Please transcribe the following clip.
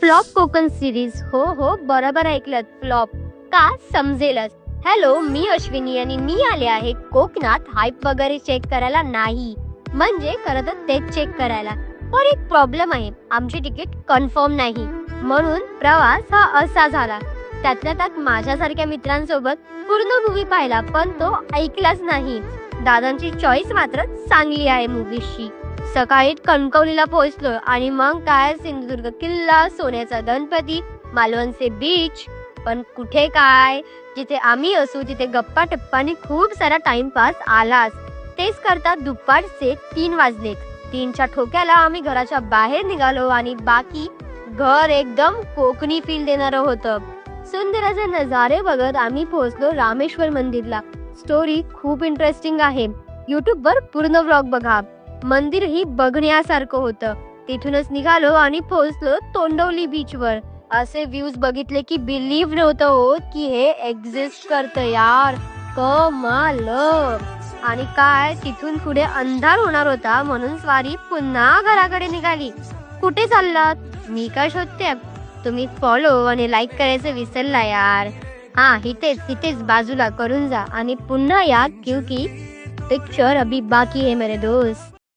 Flop Konkan series. हो बरोबर ऐकलं, फ्लॉप. का समजेलच. हॅलो, मी अश्विनी आणि मी आले आहे कोकणात हाईप वगैरे चेक करायला नाही, म्हणजे खरं तर तेच चेक करायला. पण एक प्रॉब्लेम आहे, आमची तिकीट कन्फर्म नाही, म्हणून प्रवास हा असा झाला. त्यातल्या त्यात माझ्यासारख्या मित्रांसोबत पूर्ण मूवी पाहिला, पण तो ऐकलाच नाही. दादांची चॉईस मात्र चांगली आहे मूवीची. सकाळी कणकवलीला पोहोचलो आणि मग काय सिंधुदुर्ग किल्ला, सोन्याचा गणपती, मालवणचे बीच. पण कुठे काय, जिथे आम्ही असू तिथे गप्पा टप्पानी खूप सारा टाइमपास आलाच. तेच करता दुपारचे 3 वाजलेत. 3च्या ठोक्याला आम्ही घराच्या बाहेर निघालो आणि बाकी घर एकदम कोकणी फील देणारं होतं. सुंदर असे नजारे बघत आम्ही पोहोचलो रामेश्वर मंदिरला. स्टोरी खूप इंटरेस्टिंग आहे, YouTube वर पूर्ण व्लॉग बघा. मंदिर ही बघण्यासारखं होतं. तिथूनच निघालो आणि पोहोचलो तोंडवली बीचवर. असे व्ह्यूज बघितले की बिलीव्ह नव्हतं होत की हे एक्झिस्ट करतं यार. कमाल. आणि काय, तिथून पुढे अंधार होणार होता, म्हणून स्वारी पुन्हा घराकडे निघाली. कुठे चाललात, मी काय शोधते. तुम्ही फॉलो आणि लाईक करायचं विसरला यार. हा, इथेच बाजूला करून जा आणि पुन्हा या, क्योंकि पिक्चर अभी बाकी है मेरे दोस्त.